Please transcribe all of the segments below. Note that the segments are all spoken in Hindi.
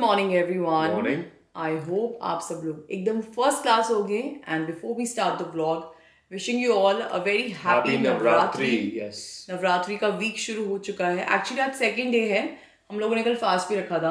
Morning everyone. Morning. I hope आप सब लोग एकदम फर्स्ट क्लास हो गए। And before we start the vlog, wishing you all a very happy Navratri. Yes, Navratri का वीक शुरू हो चुका है। एक्चुअली आज सेकेंड डे है। हम लोगों ने कल फास्ट भी रखा था।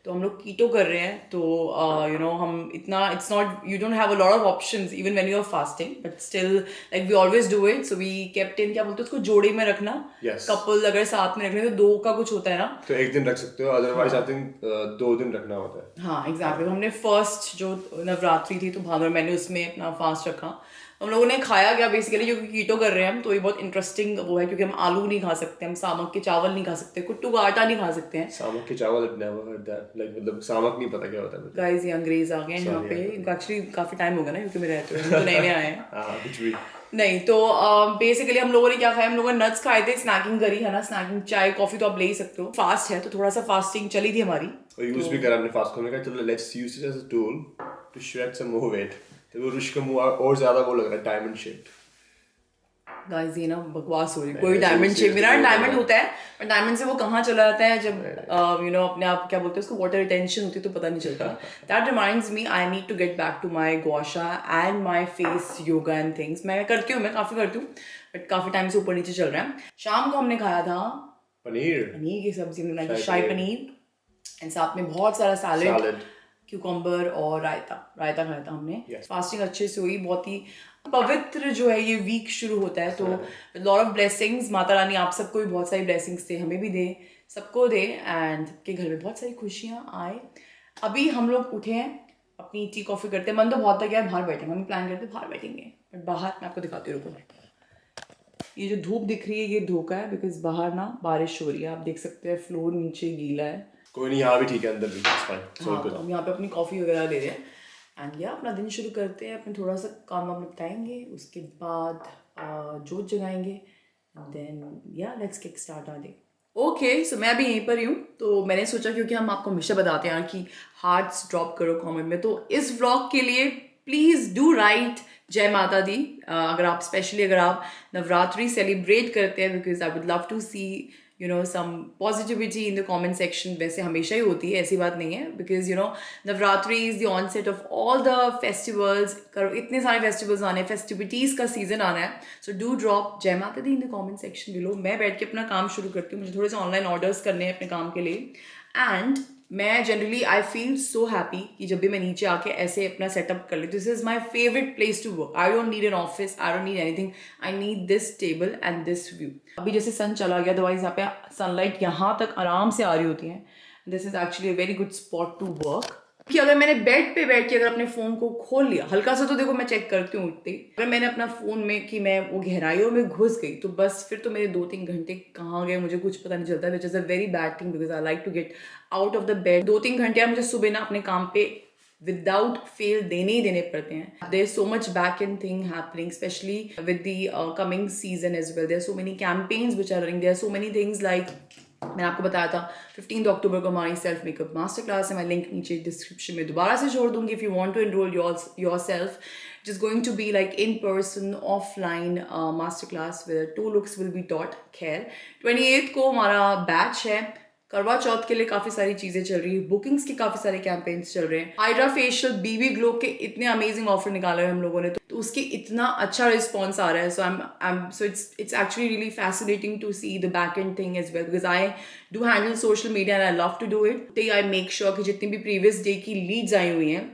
तो हम लोग कीटो कर रहे हैं। तो हम इतना it's not, you don't have a lot of options even when you are fasting, but still like we always do it. So we kept in, क्या बोलते हैं उसको, जोड़े में रखना। कपल अगर साथ में रखने तो दो का कुछ होता है ना, तो एक दिन रख सकते हो, अदरवाइज आई थिंक 2 दिन रखना होता है। हाँ एग्जैक्टली। तो हमने फर्स्ट जो नवरात्रि थी तो भादर मैंने उसमें अपना फास्ट रखा। हम लोगों ने खाया गया बेसिकली, जो कीटो कर रहे हैं हम, तो ये बहुत इंटरेस्टिंग वो है क्योंकि हम आलू नहीं खा सकते, हम सामक के चावल नहीं खा सकते, कुट्टू का आटा नहीं खा सकते हैं। सामक के चावल, नेवर हर्ड दैट, लाइक मतलब सामक नहीं पता क्या होता है। गाइस ये अंग्रेज आ गए हैं यहाँ पे, इनको एक्चुअली काफी टाइम हो गया ना यूके में रहते हुए, तो नए नए आए हैं। हाँ, कुछ भी नहीं तो बेसिकली हम लोगों ने क्या खाया, हम लोगों ने नट्स खाए थे, स्नैकिंग करी है ना, स्नैकिंग चाय कॉफी तो आप ले ही सकते हो। फास्ट है तो थोड़ा सा फास्टिंग चली थी हमारी, और यूज भी करा हमने फास्ट करने का। चलो let's use it as a tool to shred some more weight. तो वो रुश का मुंह और ज्यादा वो लग रहा है डायमंड शेप। गाइस ये ना बकवास हो रही है, कोई डायमंड शेप, मेरा डायमंड होता है पर डायमंड से वो कहाँ चला जाता है जब अपने आप क्या बोलते हैं उसको, वाटर रिटेंशन होती है तो पता नहीं चलता। That reminds me I need to get back to my gua sha and my face yoga and things. मैं करती हूँ, मैं काफी करती हूँ, बट काफी टाइम से ऊपर नीचे चल रहा है। शाम को हमने खाया था पनीर की सब्जी, हमने बनाई शाही पनीर एंड साथ में बहुत सारा सैलेड, क्यूकम्बर और रायता खाया था हमने। फास्टिंग अच्छे से हुई, बहुत ही पवित्र जो है ये वीक शुरू होता है। तो lot of blessings, Mata Rani आप सबको भी बहुत सारी ब्लेसिंग्स दे, हमें भी दे, सबको दे, एंड सबके घर में बहुत सारी खुशियाँ आए। अभी हम लोग उठे हैं, अपनी टी कॉफी करते हैं। मन तो बहुत तक है बाहर बैठेंगे, हम प्लान करते हैं बाहर बैठेंगे, बट बाहर मैं आपको दिखाती हूँ, रुको। ये जो धूप दिख रही है ये धोखा है, बिकॉज बाहर ना बारिश हो रही है, आप देख सकते हैं फ्लोर नीचे गीला है। कोई नहीं, यहाँ भी ठीक है, अंदर भी फाइन। हाँ, तो हम यहाँ पे अपनी कॉफ़ी वगैरह ले रहे हैं एंड या अपना दिन शुरू करते हैं। अपने थोड़ा सा काम वाम निपटाएंगे, उसके बाद जोत जगाएंगे, then yeah let's kick start our day. Okay, so मैं अभी यहीं पर ही हूँ। तो मैंने सोचा क्योंकि हम आपको हमेशा बताते हैं कि हार्ट्स ड्रॉप करो कमेंट में, तो इस व्लॉग के लिए प्लीज़ डू राइट जय माता दी। अगर आप नवरात्रि सेलिब्रेट करते हैं, because I would love to see some positivity in the comment section। वैसे हमेशा ही होती है, ऐसी बात नहीं है, because Navratri is the onset of all the festivals। इतने सारे festivals आने हैं, festivities का season आना है, so do drop जय माता दी in the comment section below। मैं बैठ के अपना काम शुरू करती हूँ, मुझे थोड़े से ऑनलाइन ऑर्डर्स करने हैं अपने काम के लिए, एंड मैं generally I feel so happy कि जब भी मैं नीचे आके ऐसे अपना सेटअप कर लेती हूँ। This is my favourite place to work. I don't need an office, I don't need anything, I need this table and this view. अभी जैसे सन चला गया, अदरवाइज यहाँ पे सनलाइट यहाँ तक आराम से आ रही होती है। This is actually a very good spot to work. कि अगर मैंने बेड पे बैठ के अगर अपने फ़ोन को खोल लिया हल्का सा, तो देखो मैं चेक करती हूँ उठते, अगर मैंने अपना फ़ोन में कि मैं वो गहराइयों में घुस गई तो बस फिर तो मेरे 2-3 घंटे कहाँ गए मुझे कुछ पता नहीं चलता, which is a very bad thing, because I like to get out of the bed. 2-3 घंटे मुझे सुबह ना अपने काम पे विदाउट फेल देने ही देने पड़ते हैं। There so much back end thing happening, specially with the coming season as well. There so many campaigns which are running, there so many things like मैंने आपको बताया था 15 अक्टूबर को हमारी सेल्फ मेकअप मास्टर क्लास है। मैं लिंक नीचे डिस्क्रिप्शन में दोबारा से जोड़ दूंगी। If you want to enrol yourself, it is going to be like in person offline master class with 2 looks will be taught. खैर 28 को हमारा बैच है। करवा चौथ के लिए काफ़ी सारी चीज़ें चल रही है, बुकिंग्स के काफ़ी सारे कैंपेन्स चल रहे हैं। हाइड्रा फेशियल बीबी ग्लो के इतने अमेजिंग ऑफर निकाले हैं हम लोगों ने, तो उसकी इतना अच्छा रिस्पॉन्स आ रहा है। So it's actually really fascinating to see the back end thing as well, because I do handle social media and I love to do it. I make sure कि जितनी भी प्रीवियस डे की लीड्स आई हुई हैं,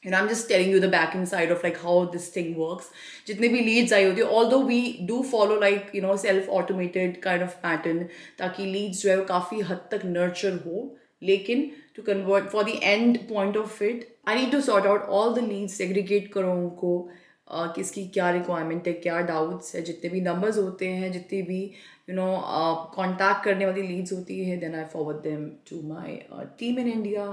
and I'm just telling you the back end side of like how this thing works, जितने भी leads आई होती है, although we do follow like self automated kind of pattern, ताकि leads जो है वो काफ़ी हद तक nurture हो, लेकिन to convert for the end point of it I need to sort out all the leads, segregate करो उनको, किसकी क्या रिक्वायरमेंट है, क्या डाउट्स है, जितने भी नंबर्स होते हैं, जितनी भी कॉन्टैक्ट करने वाली लीड्स होती है, then I forward them to my team in India,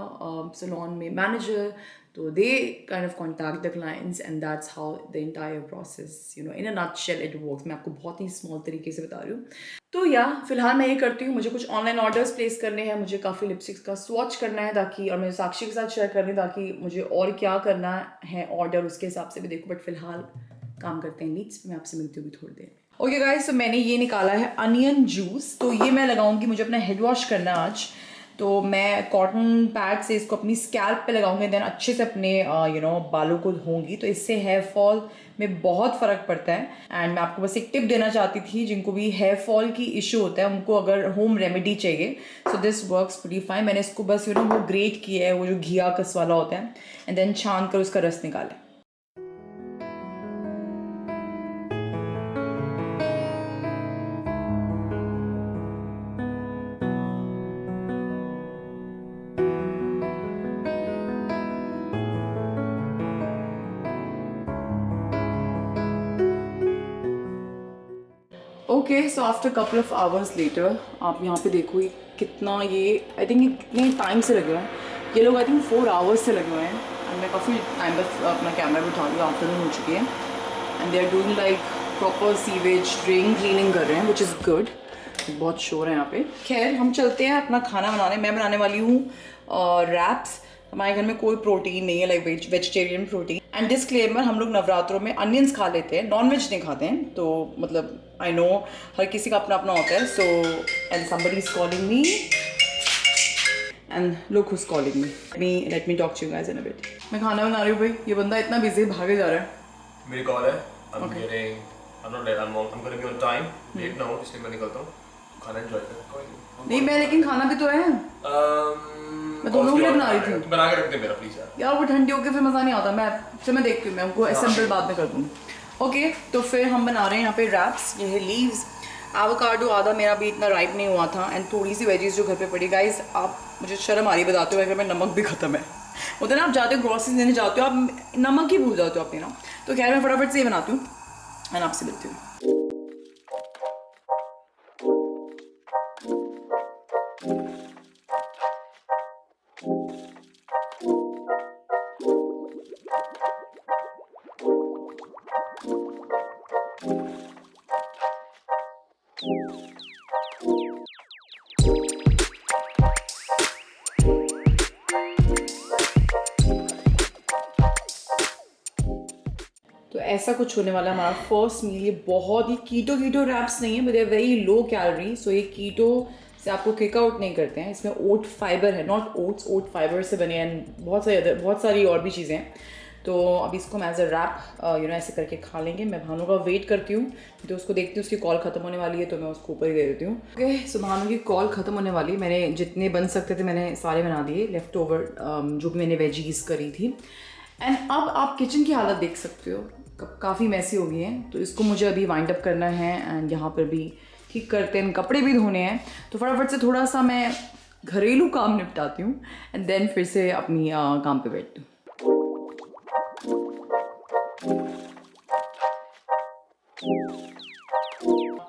salon में मैनेजर, तो they kind of contact the clients and that's how the entire process in a nutshell it works। मैं आपको बहुत ही स्मॉल तरीके से बता रही हूँ। तो फिलहाल मैं ये करती हूँ, मुझे कुछ ऑनलाइन ऑर्डर्स प्लेस करने हैं, मुझे काफ़ी लिपस्टिक्स का स्वॉच करना है ताकि, और मुझे साक्षी के साथ शेयर करने ताकि मुझे और क्या करना है ऑर्डर, उसके हिसाब से भी देखो। बट फिलहाल काम करते हैं लीड्स, मैं आपसे मिलती हूँ थोड़ी देर में। ओके गाइस, तो मैंने ये निकाला है अनियन जूस, तो ये मैं लगाऊंगी, मुझे अपना हेड वॉश करना है आज। तो मैं कॉटन पैड से इसको अपनी स्कैल्प पे लगाऊंगी, देन अच्छे से अपने बालों को धोऊंगी, तो इससे हेयर फॉल में बहुत फ़र्क पड़ता है। एंड मैं आपको बस एक टिप देना चाहती थी, जिनको भी हेयर फॉल की इशू होता है उनको अगर होम रेमेडी चाहिए, so this works pretty fine. मैंने इसको बस वो ग्रेट किया है, वो जो घिया कस वाला होता है, एंड देन छान कर उसका रस निकाला। Okay, so after couple of hours later आप यहाँ पे देखो ये कितना, ये आई थिंक ये कितने टाइम से लगे हुए हैं। ये लोग आई थिंक 4 आवर्स से लगे हुए हैं, एंड मैं काफ़ी टाइम बाद अपना कैमरा भी उठा रही हूँ, आफ्टरनून हो चुकी है, and they are doing like proper sewage drain cleaning कर रहे हैं, विच इज़ गुड। बहुत शोर है यहाँ पे। खैर हम चलते हैं अपना खाना बनाने। मैं बनाने वाली हूँ रैप्स। हमारे घर में कोई प्रोटीन नहीं है, like vegetarian protein. And disclaimer, हम लोग नवरात्रों में अनियंस खा लेते हैं, नॉन वेज नहीं खाते हैं, तो मतलब आई नो हर किसी का अपना अपना होता है। So and somebody is calling me and look who's calling me. Let me talk to you guys in a bit. मैं खाना बना रही हूँ भाई, ये बंदा इतना बिजी भागे जा रहा है। मेरी कॉल है, I'm not late, I'm gonna be on time, late ना हो इसलिए मैं निकलता हूँ। खाना एंजॉय कर, कोई नहीं मैं, लेकिन खाना भी तो है। मैं दोनों के लिए बना रही थी। बना के रख दे मेरा प्लीज यार। यार वो ठंडी होके फिर मज़ा नहीं आता। मैं देखती हूँ, मैं उनको असेंबल बाद में कर दूँगी। ओके, तो फिर हम बना रहे हैं यहाँ पे रैप्स। ये है लीव्स, एवोकाडो आधा मेरा भी इतना राइप नहीं हुआ था, एंड थोड़ी सी वेजीज जो घर पे पड़ी। गाइस आप मुझे शर्म आ रही बताते हो, घर में नमक भी खत्म है। होता है ना, आप जाते हो ग्रॉसरीज लेने जाते हो, आप नमक ही भूल जाते हो अपने ना। तो खैर मैं फटाफट से ये बनाती हूँ एंड आपसे मिलती हूँ। तो ऐसा कुछ होने वाला है हमारा फर्स्ट मील। ये बहुत ही कीटो रैप्स नहीं है, but they are very low calorie. So ये कीटो से आपको किक आउट नहीं करते हैं। इसमें ओट फाइबर है, नॉट ओट्स, ओट फाइबर से बने हैं, बहुत सारी और भी चीज़ें हैं। तो अभी इसको हम एज अ रैप ऐसे करके खा लेंगे। मैं भानु का वेट करती हूँ, तो उसको देखती हूँ, उसकी कॉल ख़त्म होने वाली है, तो मैं उसको ऊपर ही दे देती हूँ। ओके, सो भानु की कॉल ख़त्म होने वाली है। मैंने जितने बन सकते थे मैंने सारे बना दिए, लेफ्ट ओवर जो भी मैंने वेजीज करी थी। एंड अब आप किचन की हालत देख सकते हो, काफ़ी मैसी हो गई है। तो इसको मुझे अभी वाइंड अप करना है, एंड यहाँ पर भी ठीक करते हैं, कपड़े भी धोने हैं। तो फटाफट से थोड़ा सा मैं घरेलू काम निपटाती हूँ, एंड देन फिर से अपनी काम पे बैठती हूँ।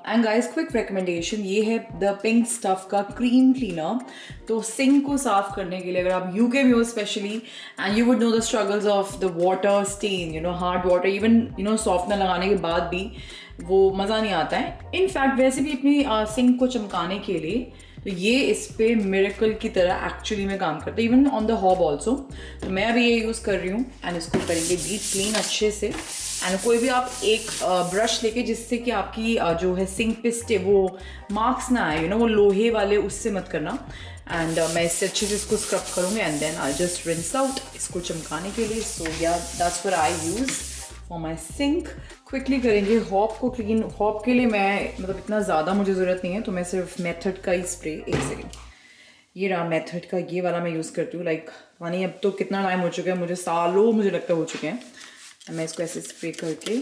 एंड गाइस, क्विक रिकमेंडेशन, ये है द पिंक स्टफ का क्रीम क्लीनर। तो सिंक को साफ करने के लिए, अगर आप यूके में हो specially, and you would know the struggles of the water stain, hard water, even softener लगाने के बाद भी वो मज़ा नहीं आता है। इनफैक्ट वैसे भी अपनी सिंक को चमकाने के लिए तो ये इस पे मिरेकल की तरह एक्चुअली में काम करता है, even on the hob also. तो मैं अभी ये यूज़ कर रही हूँ, एंड इसको करेंगे डीप क्लीन अच्छे से। एंड कोई भी आप एक ब्रश लेके, जिससे कि आपकी जो है सिंक पे वो मार्क्स ना आए, वो लोहे वाले, उससे मत करना। एंड मैं इससे अच्छे से इसको स्क्रब करूँगी, and then I just rinse out इसको चमकाने के लिए। So yeah that's what I use for my sink. Quickly करेंगे हॉब को क्लीन। हॉब के लिए मैं मतलब इतना ज़्यादा मुझे ज़रूरत नहीं है, तो मैं सिर्फ मेथड का ही स्प्रे, एक सेकेंड, ये रहा मेथड का, ये वाला मैं यूज़ करती हूँ। लाइक मानी अब तो कितना टाइम हो चुका है, मुझे सालों मुझे लगता हो चुके हैं। मैं इसको ऐसे स्प्रे करके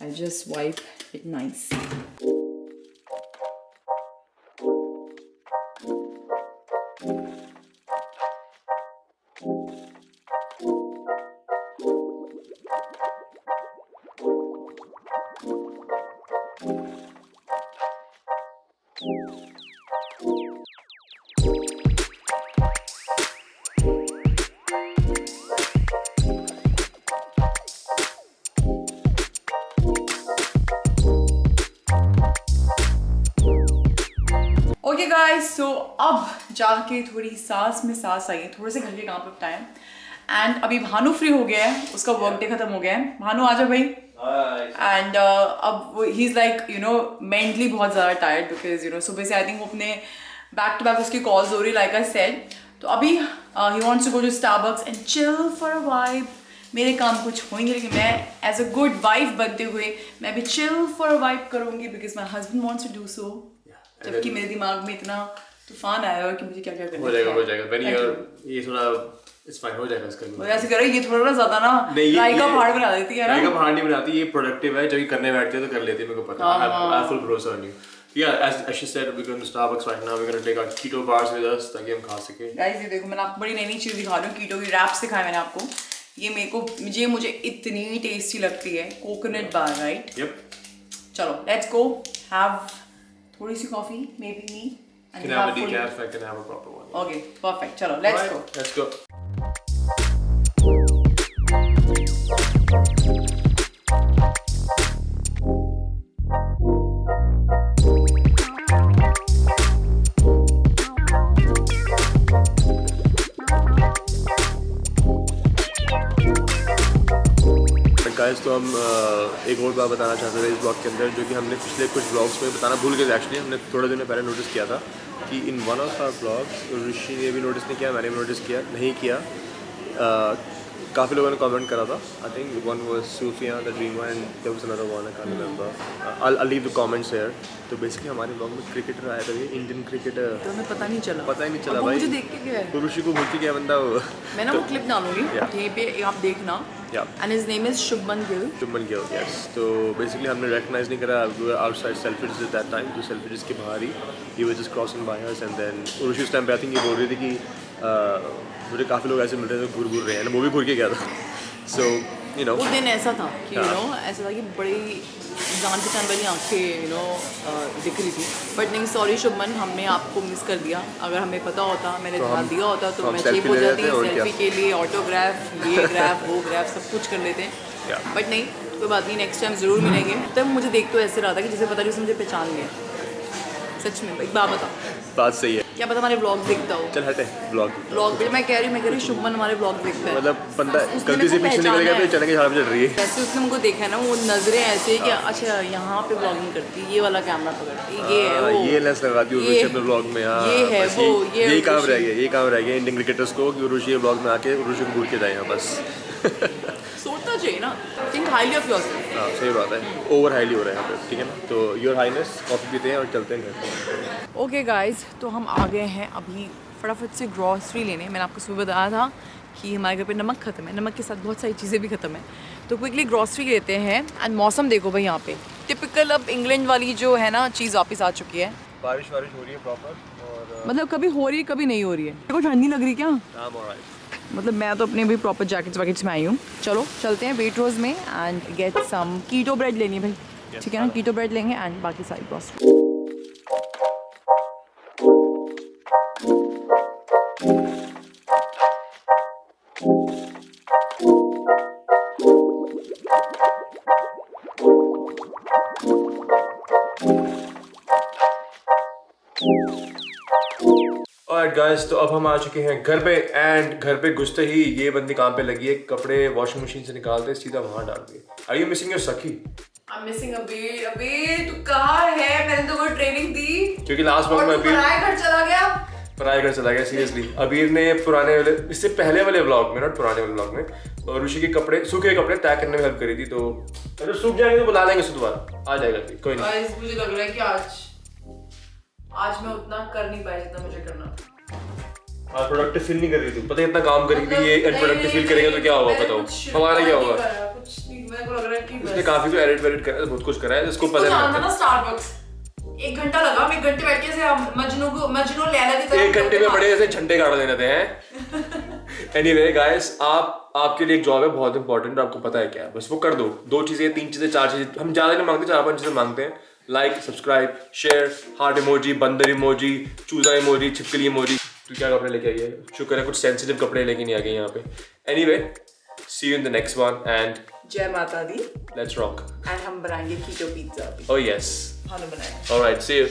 I just wipe it nice. Okay guys, so अब जाके थोड़ी सांस में सांस आई है, थोड़े से घर के काम निपटाए, एंड अभी भानु फ्री हो गया है, उसका वर्क डे खत्म हो गया है। भानु आ जाओ भाई। एंड अब ही इज लाइक मेंटली बहुत ज़्यादा टायर्ड, बिकॉज सुबह से आई थिंक वो अपने बैक टू बैक उसकी कॉल्स हो रही लाइक आई सेड। तो अभी ही wants to go to Starbucks and chill for a vibe. मेरे काम कुछ होंगे लेकिन मैं एज अ गुड वाइफ बनते हुए मैं भी चिल फॉर अ वाइब करूँगी because my husband wants to do so. जबकि मेरे दिमाग में इतना तूफान आया है कि मुझे क्या क्या करना है। हो जाएगा when you're ये थोड़ा it's fine हो जाएगा इसका। वो ऐसे करो, ये थोड़ा ना ज्यादा ना राई का पहाड़ बना देती है ना। राई का पहाड़ नहीं बनाती, ये प्रोडक्टिव है, जब ये करने बैठते हैं तो कर लेती है, मेरे को पता है। I have full भरोसा on you. Yeah, as she said, we're going to Starbucks right now. We're going to take our keto bars with us ताकि हम खा सके। गाइस ये देखो, मैंने आपको बड़ी नई चीज दिखा रही हूँ, कीटो की रैप्स दिखाए मैंने आपको। ये मेरे को मुझे इतनी टेस्टी लगती है, कोकोनट बार, राइट? Yep. चलो लेट्स गो हैव थोड़ी सी coffee, maybe me You can have a decaf, I can have a proper one. Okay perfect, चलो let's go. Let's go. Guys तो हम एक और बात बताना चाहते थे इस ब्लॉग के अंदर, जो कि हमने पिछले कुछ ब्लॉग्स में बताना भूल गए थे। एक्चुअली हमने थोड़े दिनों पहले नोटिस किया था कि in one of our blogs, Rishi ने भी नोटिस नहीं किया, मैंने भी नोटिस किया नहीं किया, काफ़ी लोगों ने कमेंट करा था। I think one was Sufiya the dreamer and there was another one, I can't remember. I leave the comments here. तो बेसिकली हमारे ब्लॉग में क्रिकेटर आया था, ये इंडियन क्रिकेटर। तो हमें पता नहीं चला भाई, मुझे देख के क्या है, तो ऋषि को भूल के गया बंदा वो। मैं ना वो क्लिप डालूंगी यहीं पे, आप देखना। And his name is Shubman Gill. Yes. तो बेसिकली हमने रिकग्नाइज नहीं करा, we were outside selfish at that time, तो सेल्फिश के बाहर ही were just crossing by us and then Rishi उस टाइम पे आई थिंक ये बोल रही थी कि मुझे काफ़ी लोग ऐसे मिल रहे थे घूर रहे हैं, वो भी घूर के गया था। सो यू नो वो दिन ऐसा था कि ऐसा था कि बड़ी जान पहचान वाली आंखें दिख रही थी। बट नहीं, सॉरी शुभमन, हमने आपको मिस कर दिया। अगर हमें पता होता, मैंने ध्यान दिया होता तो मैं चेप हो जाती, सेल्फी के लिए ऑटोग्राफ, ये ग्राफ वो ग्राफ सब कुछ कर लेते हैं। बट नहीं, कोई बात नहीं, नेक्स्ट टाइम ज़रूर मिलेंगे। तब मुझे देख तो ऐसे रहा था कि जैसे पता नहीं उसने मुझे पहचान लिया। सच में एक बात बता, बात सही है, क्या पता हमारे ब्लॉग देखता हो। चल हटे ब्लॉग भी मैं कह रही हूँ शुभमन हमारे ब्लॉग देखता है। मतलब बंदा गलती से पीछे निकल गया तो चलने की हालत चल रही है। वैसे उसने मुझको देखा है ना, वो नजरें ऐसे कि अच्छा यहाँ पे ब्लॉगिंग करती, ये वाला कैमरा पकड़ती, ये है वो, ये लेंस लगाती है ऋषि अपने ब्लॉग में। ये है वो, ये काम रह गया इंडियन क्रिकेटर्स को कि ऋषि ब्लॉग में आके ऋषि को भूल के जाए यहाँ बस। सोचना चाहिए ना, थिंक हाईली ऑफ योरसेल्फ। हाँ सही बात है, ओवर हाईली हो रहा है यहाँ पे, ठीक है ना। तो योर हाईनेस, कॉफ़ी पीते हैं और चलते हैं घर। ओके गाइज, तो हम आ गए हैं अभी फटाफट से ग्रॉसरी लेने। मैंने आपको सुबह बताया था कि हमारे घर पे नमक ख़त्म है, नमक के साथ बहुत सारी चीज़ें भी ख़त्म है, तो क्विकली ग्रॉसरी लेते हैं। एंड मौसम देखो भाई, यहाँ पे टिपिकल अब इंग्लैंड वाली जो है ना चीज़ वापस आ चुकी है। बारिश हो रही है प्रॉपर, और मतलब कभी हो रही है कभी नहीं हो रही है। मेरे को ठंडी लग रही क्या? मतलब मैं तो अपने भी प्रॉपर जैकेट्स वैकेट्स में आई हूँ। चलो चलते हैं वेट्रोज में and get some keto bread लेनी है भाई, ठीक है ना, कीटो ब्रेड लेंगे एंड बाकी सारी ग्रॉसरी। ऑलराइट गाइस, तो अब हम आ चुके हैं घर पे एंड घर पे घुसते ही ये बंदी काम पे लगी है, कपड़े वॉशिंग मशीन से निकालते सीधा वहां डाल दिए। आर यू मिसिंग योर सखी? आई एम मिसिंग अबीर, तू कहाँ है? मैंने तो वो ट्रेनिंग दी, क्योंकि लास्ट वक्त में अबीर पराए घर चला गया सीरियसली। अबीर ने पुराने वाले, इससे पहले वाले ब्लॉग में, नॉट पुराने वाले ब्लॉग में, और ऋषि के कपड़े, सूखे कपड़े तय करने में हेल्प करी थी। तो अगर सूख जाएंगे तो बुला लेंगे, दोबारा आ जाएगा, कोई नहीं। मुझे लग रहा है कि आज मैं उतना कर नहीं पाई जितना मुझे करना था। आज प्रोडक्टिव फील नहीं कर रही थी, पता है इतना काम करी थी, ये अनप्रोडक्टिव फील करेगा तो क्या होगा बताओ, हमारा क्या होगा? कुछ नहीं, मेरे को लग रहा है कि इसने काफी कुछ एडिट वेडिट करा है, बहुत कुछ करा है, इसको पता नहीं था। स्टारबक्स 1 घंटा लगा, हम 1 घंटे बैठ के मजनू लैला की तरह 1 घंटे में बड़े ऐसे झंडे गाड़ देने थे हैं। एनीवे गाइस, आपके लिए एक जॉब है बहुत इंपॉर्टेंट, आपको पता है क्या, बस वो कर दो। 2 चीजें, 3 चीजें, 4 चीजें, हम ज्यादा नहीं मांगते, 4-5 चीजें मांगते हैं। Like, subscribe, share, heart emoji, बंदर इमोजी, चूजा इमोजी, छिपकली इमोजी। तो क्या कपड़े लेके आई है? शुक्र है कुछ सेंसिटिव कपड़े लेके नहीं आ गए यहाँ पे। Anyway, see you in the next one and जय माता दी। Let's rock. एंड हम बनाएंगे कीटो पिज्जा। ओह यस, हमने बनाया। Alright, see you.